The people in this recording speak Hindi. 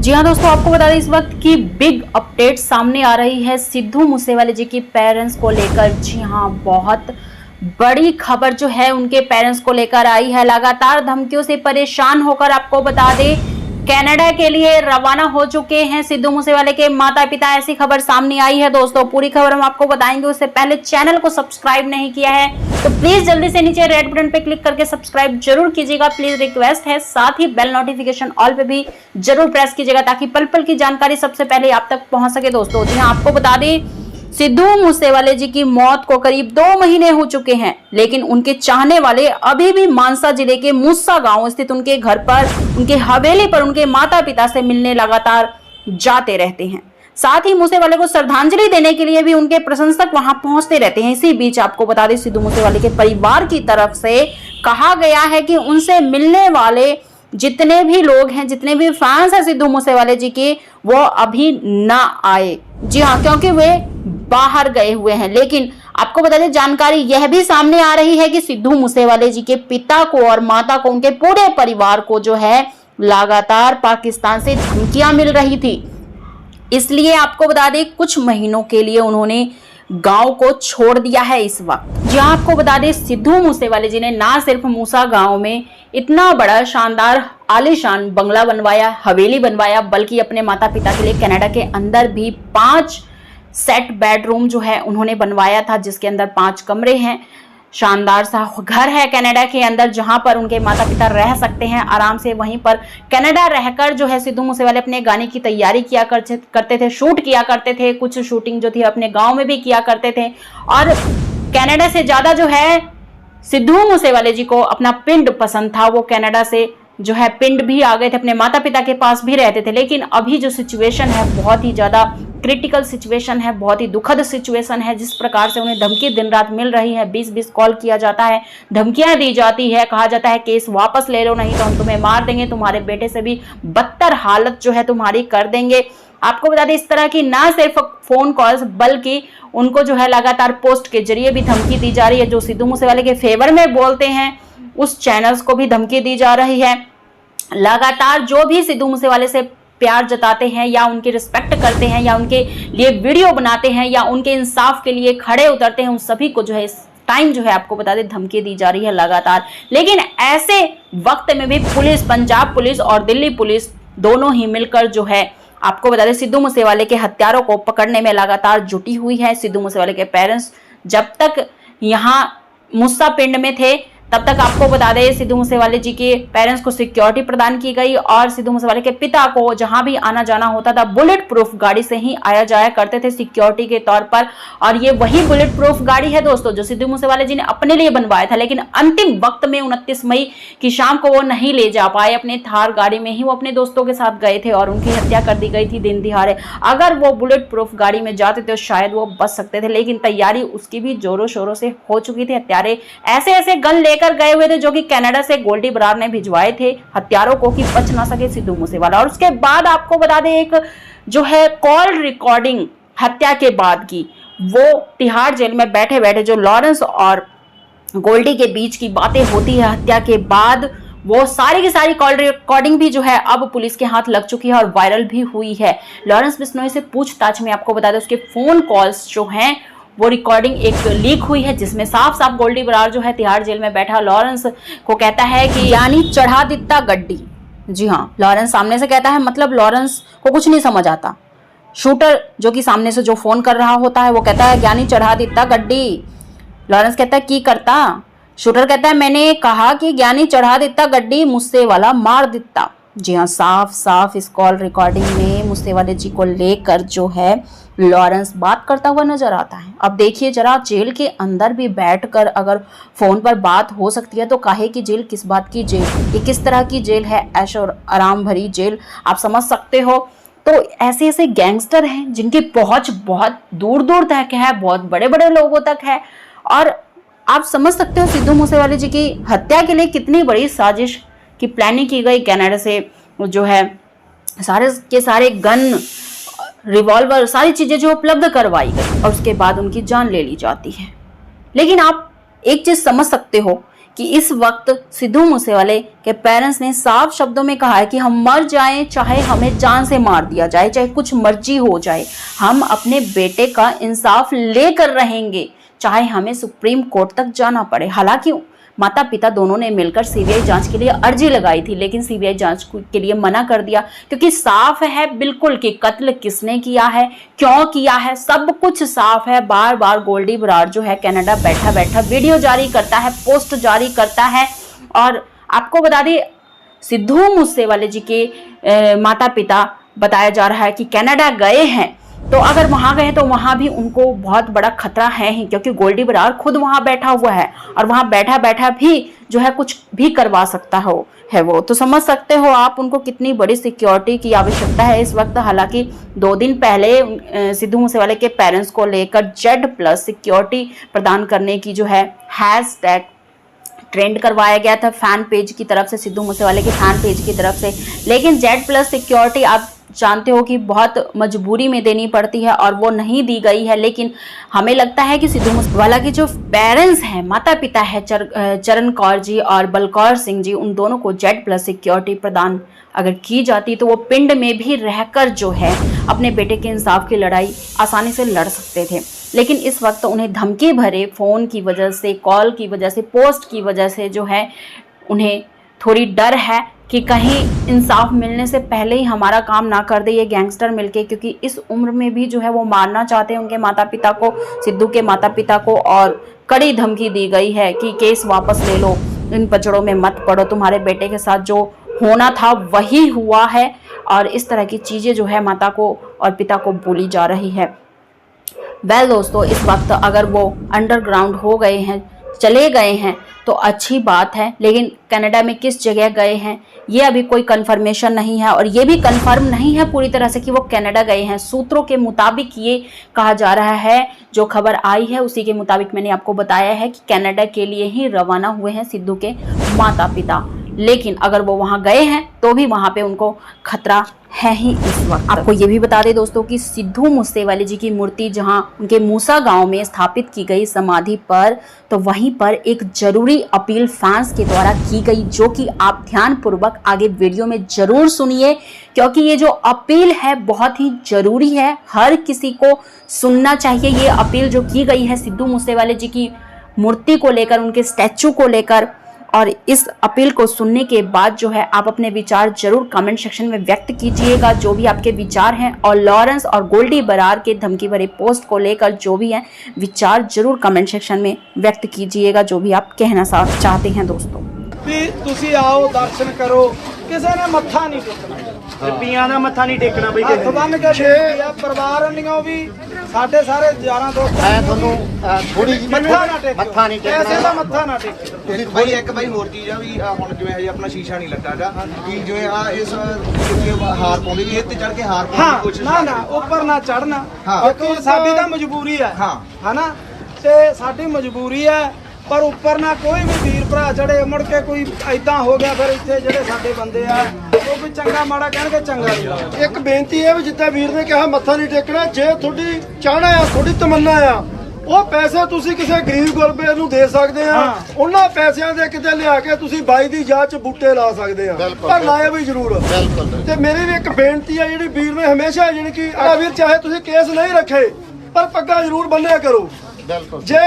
जी हाँ दोस्तों, आपको बता दें इस वक्त की बिग अपडेट सामने आ रही है सिद्धू मूसेवाले जी की पेरेंट्स को लेकर। जी हाँ, बहुत बड़ी खबर जो है उनके पेरेंट्स को लेकर आई है। लगातार धमकियों से परेशान होकर आपको बता दें कनाडा के लिए रवाना हो चुके हैं सिद्धू मूसेवाले के माता पिता। ऐसी खबर सामने आई है दोस्तों, पूरी खबर हम आपको बताएंगे। उससे पहले चैनल को सब्सक्राइब नहीं किया है तो प्लीज जल्दी से नीचे रेड बटन पे क्लिक करके सब्सक्राइब जरूर कीजिएगा, प्लीज रिक्वेस्ट है। साथ ही बेल नोटिफिकेशन ऑल पे भी जरूर प्रेस कीजिएगा ताकि पल पल की जानकारी सबसे पहले आप तक पहुंच सके दोस्तों। जी हाँ, आपको बता दें सिद्धू मूसेवाले जी की मौत को करीब 2 महीने हो चुके हैं, लेकिन उनके चाहने वाले अभी भी मानसा जिले के मुस्सा गांव स्थित उनके घर पर, उनके हवेली पर उनके माता पिता से मिलने लगातार जाते रहते हैं। साथ ही मूसेवाले को श्रद्धांजलि देने के लिए भी उनके प्रशंसक वहां पहुंचते रहते हैं। इसी बीच आपको बता दें सिद्धू मूसेवाले के परिवार की तरफ से कहा गया है कि उनसे मिलने वाले जितने भी लोग हैं, जितने भी फैंस हैं सिद्धू मूसेवाले जी के, वो अभी ना आए। जी हाँ, क्योंकि वे बाहर गए हुए हैं। लेकिन आपको बता दें जानकारी यह भी सामने आ रही है कि सिद्धू मूसेवाले जी के पिता को और माता को, उनके पूरे परिवार को जो है लगातार पाकिस्तान से धमकियां मिल रही थी। इसलिए आपको बता दें कुछ महीनों के लिए उन्होंने गांव को छोड़ दिया है इस वक्त। जहां आपको बता दें सिद्धू मूसेवाले जी ने ना सिर्फ मूसा गांव में इतना बड़ा शानदार आलीशान बंगला बनवाया, हवेली बनवाया, बल्कि अपने माता पिता के लिए कनाडा के अंदर भी 5 सेट बेडरूम जो है उन्होंने बनवाया था, जिसके अंदर 5 कमरे हैं। शानदार सा घर है कनाडा के अंदर जहां पर उनके माता पिता रह सकते हैं आराम से। वहीं पर कनाडा रहकर जो है सिद्धू मूसेवाले अपने गाने की तैयारी किया करते थे, शूट किया करते थे। कुछ शूटिंग जो थी अपने गांव में भी किया करते थे। और कनाडा से ज्यादा जो है सिद्धू मूसेवाले जी को अपना पिंड पसंद था। वो कनाडा से जो है पिंड भी आ गए थे, अपने माता पिता के पास भी रहते थे। लेकिन अभी जो सिचुएशन है बहुत ही ज्यादा क्रिटिकल सिचुएशन है, बहुत ही दुखद सिचुएशन है। जिस प्रकार से उन्हें धमकी दिन रात मिल रही है, 20-20 कॉल किया जाता है, धमकियां दी जाती है, कहा जाता है केस वापस ले लो नहीं तो हम तुम्हें मार देंगे, तुम्हारे बेटे से भी बदतर हालत जो है तुम्हारी कर देंगे। आपको बता दें इस तरह की ना सिर्फ फोन कॉल्स बल्कि उनको जो है लगातार पोस्ट के जरिए भी धमकी दी जा रही है। जो सिद्धू मूसेवाले के फेवर में बोलते हैं उस चैनल्स को भी धमकी दी जा रही है। लगातार जो भी सिद्धू मूसेवाले से प्यार जताते हैं या उनकी रिस्पेक्ट करते हैं या उनके लिए वीडियो बनाते हैं या उनके इंसाफ के लिए खड़े उतरते हैं, उन सभी को जो है इस टाइम जो है आपको बता दें धमकी दी जा रही है लगातार। लेकिन ऐसे वक्त में भी पुलिस, पंजाब पुलिस और दिल्ली पुलिस दोनों ही मिलकर जो है आपको बता दें सिद्धू मूसेवाले के हत्यारों को पकड़ने में लगातार जुटी हुई है। सिद्धू मूसेवाले के पेरेंट्स जब तक यहाँ मुस्सा पिंड में थे तब तक आपको बता दें सिद्धू मूसेवाले जी के पेरेंट्स को सिक्योरिटी प्रदान की गई और सिद्धू मूसेवाले के पिता को जहां भी आना जाना होता था बुलेट प्रूफ गाड़ी से ही आया जाया करते थे सिक्योरिटी के तौर पर। और ये वही बुलेट प्रूफ गाड़ी है दोस्तों जो सिद्धू मूसेवाले जी ने अपने लिए बनवाया था। लेकिन अंतिम वक्त में 29 मई की शाम को वो नहीं ले जा पाए, अपने थार गाड़ी में ही वो अपने दोस्तों के साथ गए थे और उनकी हत्या कर दी गई थी दिन दिहाड़े। अगर वो बुलेट प्रूफ गाड़ी में जाते तो शायद वो बच सकते थे, लेकिन तैयारी उसकी भी जोरों शोरों से हो चुकी थी। हत्यारे ऐसे ऐसे गन लेकर गए हुए थे जो कि कनाडा से गोल्डी बरार ने भिजवाए थे हत्यारों को कि बच ना सके सिद्धू मूसेवाला। और उसके बाद आपको बता दें एक जो है कॉल रिकॉर्डिंग हत्या के बाद की, वो तिहाड़ जेल में बैठे बैठे जो लॉरेंस और गोल्डी के बीच की बातें होती है हत्या के बाद, वो सारी की सारी कॉल रिकॉर्डिंग भी जो है अब पुलिस के हाथ लग चुकी है और वायरल भी हुई है। लॉरेंस बिश्नोई से पूछताछ में आपको बता दें उसके फोन कॉल्स जो हैं वो रिकॉर्डिंग एक लीक हुई है जिसमें साफ साफ गोल्डी बरार जो है तिहाड़ जेल में बैठा लॉरेंस को कहता है कि यानी चढ़ा दिता गड्डी। जी हाँ, लॉरेंस सामने से कहता है, मतलब लॉरेंस को कुछ नहीं समझ आता। शूटर जो कि सामने से जो फोन कर रहा होता है वो कहता है ज्ञानी चढ़ा दिता गड्डी। लॉरेंस कहता है की करता। शूटर कहता है मैंने कहा कि ज्ञानी चढ़ा दिता गड्डी, मुझसे वाला मार दिता। जी हाँ, साफ साफ इस कॉल रिकॉर्डिंग में मूसेवाले जी को लेकर जो है लॉरेंस बात करता हुआ नजर आता है। अब देखिए जरा, जेल के अंदर भी बैठकर अगर फोन पर बात हो सकती है तो काहे की जेल, किस बात की जेल, ये किस तरह की जेल है, ऐश और आराम भरी जेल, आप समझ सकते हो। तो ऐसे ऐसे गैंगस्टर हैं जिनकी पहुंच बहुत दूर दूर तक है, बहुत बड़े बड़े लोगों तक है। और आप समझ सकते हो सिद्धू मूसेवाले जी की हत्या के लिए कितनी बड़ी साजिश की प्लानिंग की गई। कनाडा से जो है सारे के सारे गन, रिवॉल्वर, सारी चीजें जो उपलब्ध करवाई गई और उसके बाद उनकी जान ले ली जाती है। लेकिन आप एक चीज समझ सकते हो कि इस वक्त सिद्धू मूसेवाले के पेरेंट्स ने साफ शब्दों में कहा है कि हम मर जाएं, चाहे हमें जान से मार दिया जाए, चाहे कुछ मर्जी हो जाए, हम अपने बेटे का इंसाफ लेकर रहेंगे, चाहे हमें सुप्रीम कोर्ट तक जाना पड़े। हालांकि माता पिता दोनों ने मिलकर सीबीआई जांच के लिए अर्जी लगाई थी, लेकिन सीबीआई जांच के लिए मना कर दिया, क्योंकि साफ है बिल्कुल कि कत्ल किसने किया है, क्यों किया है, सब कुछ साफ है। बार बार गोल्डी बरार जो है कनाडा बैठा बैठा वीडियो जारी करता है, पोस्ट जारी करता है। और आपको बता दें, सिद्धू मूसेवाले जी के माता पिता बताया जा रहा है कि कनाडा गए हैं, तो अगर वहां गए तो वहां भी उनको बहुत बड़ा खतरा है ही, क्योंकि गोल्डी बरार खुद वहां बैठा हुआ है और वहां बैठा बैठा भी जो है कुछ भी करवा सकता है वो। तो समझ सकते हो आप उनको कितनी बड़ी सिक्योरिटी की आवश्यकता है इस वक्त। हालांकि 2 दिन पहले सिद्धू मूसेवाले के पेरेंट्स को लेकर Z+ सिक्योरिटी प्रदान करने की जो है हैशटैग ट्रेंड करवाया गया था फैन पेज की तरफ से, सिद्धू मूसेवाले के फैन पेज की तरफ से। लेकिन Z+ सिक्योरिटी आप जानते हो कि बहुत मजबूरी में देनी पड़ती है और वो नहीं दी गई है। लेकिन हमें लगता है कि सिद्धू मूसेवाला के जो पेरेंट्स हैं, माता पिता है चरण कौर जी और बलकौर सिंह जी, उन दोनों को Z+ सिक्योरिटी प्रदान अगर की जाती तो वो पिंड में भी रहकर जो है अपने बेटे के इंसाफ की लड़ाई आसानी से लड़ सकते थे। लेकिन इस वक्त उन्हें धमकी भरे फ़ोन की वजह से, कॉल की वजह से, पोस्ट की वजह से जो है उन्हें थोड़ी डर है कि कहीं इंसाफ मिलने से पहले ही हमारा काम ना कर दे ये गैंगस्टर मिलके, क्योंकि इस उम्र में भी जो है वो मारना चाहते हैं उनके माता पिता को, सिद्धू के माता पिता को। और कड़ी धमकी दी गई है कि केस वापस ले लो, इन पचड़ों में मत पड़ो, तुम्हारे बेटे के साथ जो होना था वही हुआ है। और इस तरह की चीज़ें जो है माता को और पिता को बोली जा रही है। वेल दोस्तों, इस वक्त अगर वो अंडरग्राउंड हो गए हैं, चले गए हैं तो अच्छी बात है, लेकिन कनाडा में किस जगह गए हैं ये अभी कोई कंफर्मेशन नहीं है। और ये भी कंफर्म नहीं है पूरी तरह से कि वो कनाडा गए हैं। सूत्रों के मुताबिक ये कहा जा रहा है, जो खबर आई है उसी के मुताबिक मैंने आपको बताया है कि कनाडा के लिए ही रवाना हुए हैं सिद्धू के माता पिता। लेकिन अगर वो वहां गए हैं तो भी वहां पे उनको खतरा है ही इस वक्त। आपको ये भी बता दें दोस्तों कि सिद्धू मूसेवाले जी की मूर्ति जहां उनके मूसा गांव में स्थापित की गई समाधि पर, तो वहीं पर एक जरूरी अपील फैंस के द्वारा की गई, जो कि आप ध्यानपूर्वक आगे वीडियो में जरूर सुनिए, क्योंकि ये जो अपील है बहुत ही जरूरी है, हर किसी को सुनना चाहिए। ये अपील जो की गई है सिद्धू मूसेवाले जी की मूर्ति को लेकर, उनके स्टैचू को लेकर, और इस अपील को सुनने के बाद जो है आप अपने विचार जरूर कमेंट सेक्शन में व्यक्त कीजिएगा, जो भी आपके विचार हैं। और लॉरेंस और गोल्डी बरार के धमकी भरे पोस्ट को लेकर जो भी है विचार जरूर कमेंट सेक्शन में व्यक्त कीजिएगा, जो भी आप कहना चाहते हैं दोस्तों। तुसी आओ दर्शन करो, किसी ने मत्था नहीं टेकना, रुपया का मत्था नहीं टेकना बई हत्थ बन के परिवार वालियों भी साडे सारे यारां दोस्तां थोड़ी जी मत्था नहीं टेकना, ऐसे दा मत्था ना टेको। ਤੁਸੀਂ ਬਾਈ ਇੱਕ ਬਾਈ ਹੋਰ ਚੀਜ਼ ਆ ਵੀ ਹੁਣ ਜਿਵੇਂ ਹਜੇ ਆਪਣਾ ਸ਼ੀਸ਼ਾ ਨਹੀਂ ਲੱਗਾ ਕਿ ਜਿਵੇਂ ਆ ਇਸ ਹਾਰ ਪਾਉਂਦੇ ਵੀ ਇਹ ਤੇ ਚੜ ਕੇ ਹਾਰ ਪਾਉਣ ਦੀ ਕੋਸ਼ਿਸ਼ ਨਾ ਨਾ ਉੱਪਰ ਨਾ ਚੜਨਾ, ਦੇਖੋ ਸਾਡੀ ਤਾਂ ਮਜਬੂਰੀ ਹੈ ਹਨਾ, ਤੇ ਸਾਡੀ ਮਜਬੂਰੀ ਹੈ। पर ऊपर ना कोई भी वीर भरा चढ़े, मुड़ के कोई ऐदा हो गया फिर इत्थे जेडे साडे बंदे आ वो भी चंगा माड़ा कहणगे चंगा नहीं। एक बेनती है जिद्दां वीर ने कहा मत्था नहीं टेकना, जे थोड़ी चाहना आ, थोड़ी तमन्ना आ, ਉਹ ਪੈਸੇ ਤੁਸੀਂ ਕਿਸੇ ਗਰੀਬ ਗੁਰਬੇ ਨੂੰ ਦੇ ਸਕਦੇ ਆ, ਉਹਨਾਂ ਪੈਸਿਆਂ ਦੇ ਕਿਤੇ ਲਿਆ ਕੇ ਤੁਸੀਂ ਬਾਈ ਦੀ ਯਾਦ ਚ ਬੂਟੇ ਲਾ ਸਕਦੇ ਆ, ਪਰ ਲਾਏ ਵੀ ਜ਼ਰੂਰ। ਤੇ ਮੇਰੀ ਵੀ ਇੱਕ ਬੇਨਤੀ ਆ ਜਿਹੜੀ ਵੀਰ ਨੇ ਹਮੇਸ਼ਾ ਜਿਹੜੀ ਕਿ ਆ ਵੀਰ ਚਾਹੇ ਤੁਸੀਂ ਕੇਸ ਨਹੀਂ ਰੱਖੇ ਪਰ ਪੱਗਾਂ ਜ਼ਰੂਰ ਬੰਨਿਆ ਕਰੋ। ਜੇ